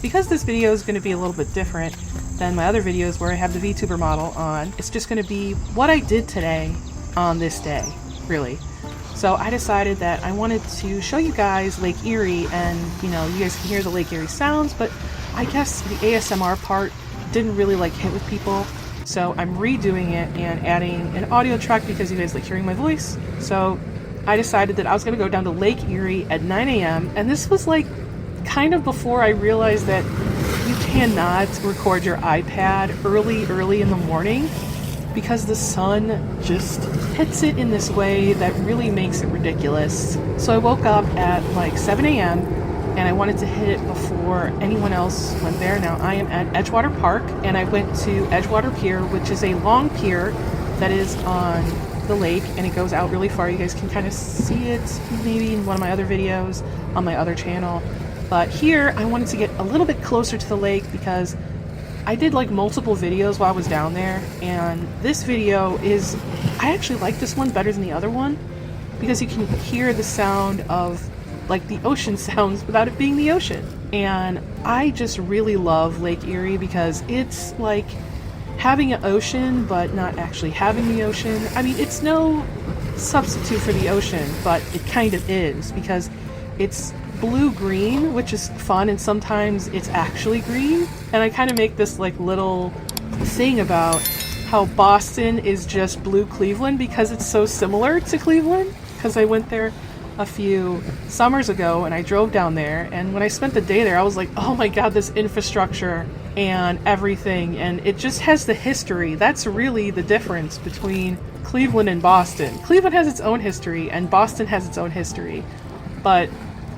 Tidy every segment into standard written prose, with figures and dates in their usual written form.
because this video is going to be a little bit different than my other videos where I have the VTuber model on, it's just going to be what I did today on this day, really. So I decided that I wanted to show you guys Lake Erie, and you know, you guys can hear the Lake Erie sounds, but I guess the ASMR part didn't really like hit with people. So I'm redoing it and adding an audio track because you guys like hearing my voice. So I decided that I was going to go down to Lake Erie at 9 a.m. and this was like kind of before I realized that you cannot record your iPad early in the morning because the sun just hits it in this way that really makes it ridiculous. So I woke up at like 7 a.m. and I wanted to hit it before anyone else went there. Now I am at Edgewater Park and I went to Edgewater Pier, which is a long pier that is on the lake and it goes out really far. You guys can kind of see it maybe in one of my other videos on my other channel. But here I wanted to get a little bit closer to the lake because I did like multiple videos while I was down there, and this video is, I actually like this one better than the other one because you can hear the sound of like the ocean sounds without it being the ocean. And I just really love Lake Erie because it's like having an ocean but not actually having the ocean. I mean, it's no substitute for the ocean, but it kind of is because it's blue-green, which is fun, and sometimes it's actually green. And I kind of make this like little thing about how Boston is just blue Cleveland because it's so similar to Cleveland, because I went there a few summers ago and I drove down there, and when I spent the day there I was like, oh my god, this infrastructure and everything, and it just has the history. That's really the difference between Cleveland and Boston. Cleveland has its own history and Boston has its own history, but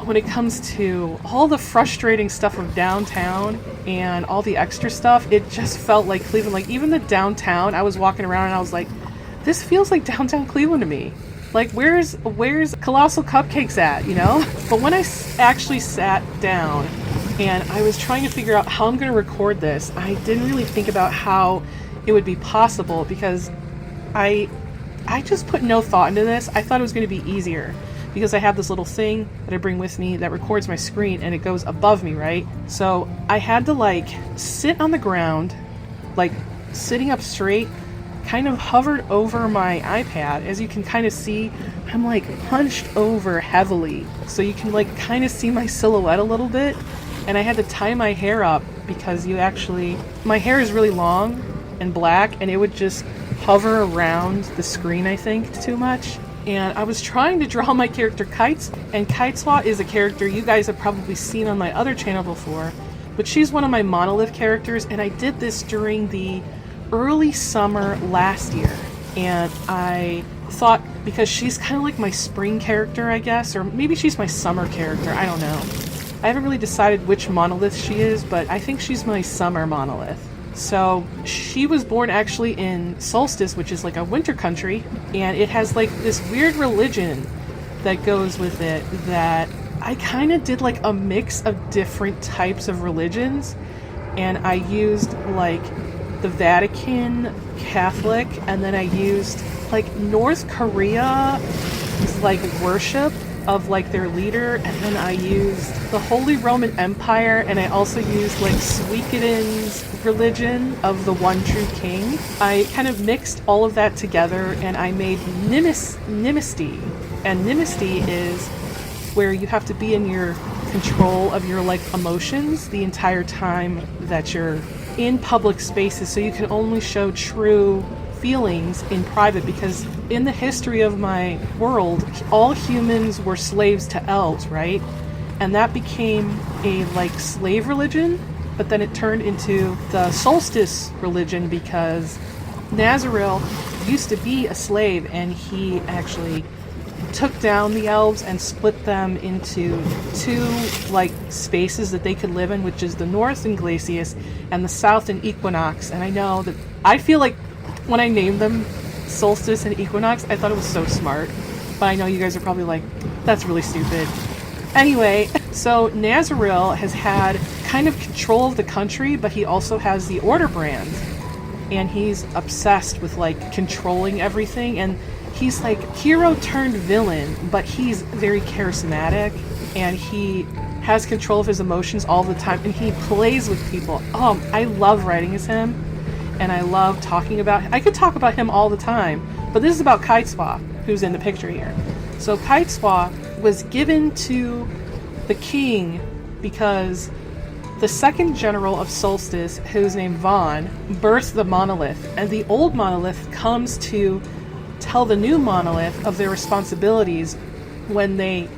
when it comes to all the frustrating stuff of downtown and all the extra stuff, it just felt like Cleveland. Like even the downtown, I was walking around and I was like, this feels like downtown Cleveland to me. Like where's Colossal Cupcakes at, you know? But when I actually sat down and I was trying to figure out how I'm going to record this, I didn't really think about how it would be possible because I just put no thought into this. I thought it was going to be easier because I have this little thing that I bring with me that records my screen and it goes above me, right? So I had to like sit on the ground, like sitting up straight, kind of hovered over my iPad. As you can kind of see, I'm like hunched over heavily. So you can like kind of see my silhouette a little bit. And I had to tie my hair up because my hair is really long and black and it would just hover around the screen, I think, too much. And I was trying to draw my character Kites, and Kiteswa is a character you guys have probably seen on my other channel before, but she's one of my monolith characters, and I did this during the early summer last year. And I thought, because she's kind of like my spring character, I guess, or maybe she's my summer character, I don't know. I haven't really decided which monolith she is, but I think she's my summer monolith. So she was born actually in Solstice, which is like a winter country, and it has like this weird religion that goes with it that I kind of did like a mix of different types of religions, and I used like the Vatican Catholic, and then I used like North Korea's like worship of like their leader, and then I used the Holy Roman Empire, and I also used like Suikoden's religion of the one true king. I kind of mixed all of that together and I made Nimesty. And Nimesty is where you have to be in your control of your like emotions the entire time that you're in public spaces, so you can only show true feelings in private, because in the history of my world, all humans were slaves to elves, right? And that became a like slave religion, but then it turned into the solstice religion because Nazaril used to be a slave, and he actually took down the elves and split them into two like spaces that they could live in, which is the north in Glacius and the south in Equinox. And I feel like when I named them Solstice and Equinox, I thought it was so smart, but I know you guys are probably like, that's really stupid. Anyway, so Nazaril has had kind of control of the country, but he also has the Order brand, and he's obsessed with like controlling everything, and he's like hero turned villain, but he's very charismatic, and he has control of his emotions all the time, and he plays with people. Oh, I love writing as him, and I love talking about him. I could talk about him all the time, but this is about Kiteswa, who's in the picture here. So Kiteswa was given to the king because the second general of Solstice, who's named Vaughn, birthed the monolith, and the old monolith comes to tell the new monolith of their responsibilities when they,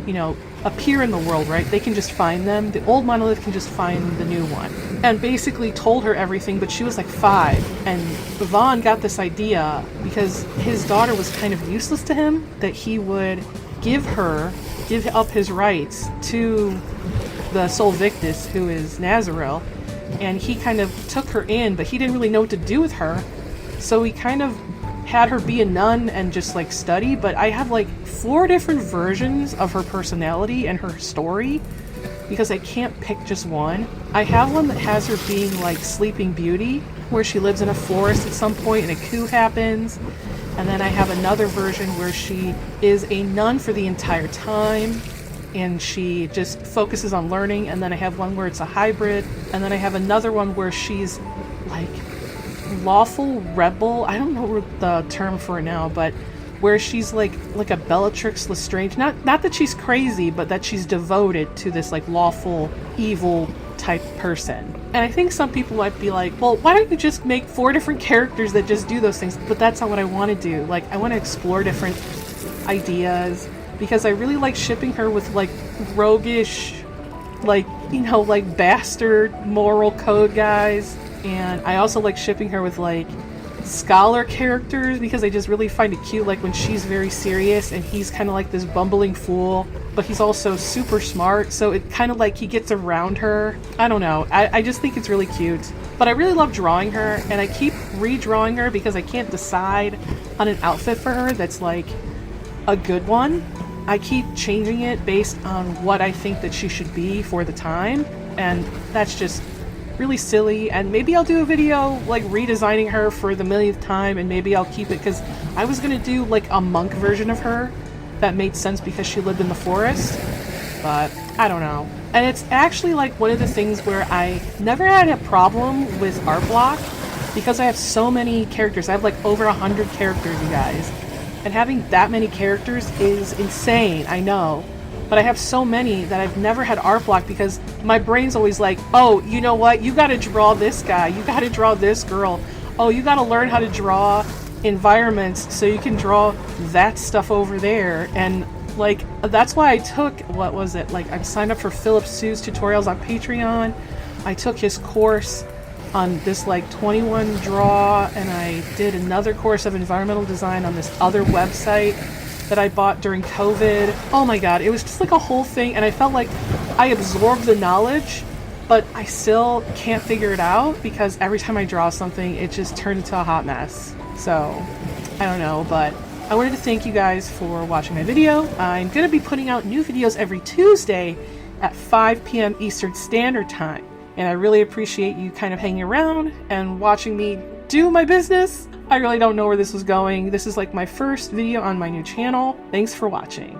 appear in the world, right? They can just find them. The old monolith can just find the new one. And basically told her everything, but she was like 5. And Vaughn got this idea because his daughter was kind of useless to him, that he would give up his rights to the Sol Victus, who is Nazarel. And he kind of took her in, but he didn't really know what to do with her. So he kind of had her be a nun and just like study, but I have like 4 different versions of her personality and her story because I can't pick just one. I have one that has her being like Sleeping Beauty, where she lives in a forest at some point and a coup happens. And then I have another version where she is a nun for the entire time and she just focuses on learning. And then I have one where it's a hybrid. And then I have another one where she's like lawful rebel. I don't know the term for it now, but where she's like a Bellatrix Lestrange. Not that she's crazy, but that she's devoted to this like lawful evil type person. And I think some people might be like, well, why don't you just make 4 different characters that just do those things? But that's not what I want to do. Like, I want to explore different ideas because I really like shipping her with like roguish, like bastard moral code guys. And I also like shipping her with like scholar characters because I just really find it cute, like when she's very serious and he's kind of like this bumbling fool, but he's also super smart, so it kind of like he gets around her. I don't know, I just think it's really cute. But I really love drawing her, and I keep redrawing her because I can't decide on an outfit for her that's like a good one. I keep changing it based on what I think that she should be for the time, and that's just really silly. And maybe I'll do a video like redesigning her for the millionth time, and maybe I'll keep it because I was gonna do like a monk version of her that made sense because she lived in the forest, but I don't know. And it's actually like one of the things where I never had a problem with art block because I have so many characters. I have like over 100 characters, you guys, and having that many characters is insane, I know. But I have so many that I've never had art block because my brain's always like, oh, you know what? You got to draw this guy. You got to draw this girl. Oh, you got to learn how to draw environments so you can draw that stuff over there. And like, that's why I took, what was it? Like, I signed up for Philip Sue's tutorials on Patreon. I took his course on this like 21 draw, and I did another course of environmental design on this other website that I bought during COVID. Oh my god, it was just like a whole thing, and I felt like I absorbed the knowledge, but I still can't figure it out because every time I draw something, it just turned into a hot mess. So, I don't know, but I wanted to thank you guys for watching my video. I'm going to be putting out new videos every Tuesday at 5 p.m. Eastern Standard Time, and I really appreciate you kind of hanging around and watching me do my business. I really don't know where this was going. This is like my first video on my new channel. Thanks for watching.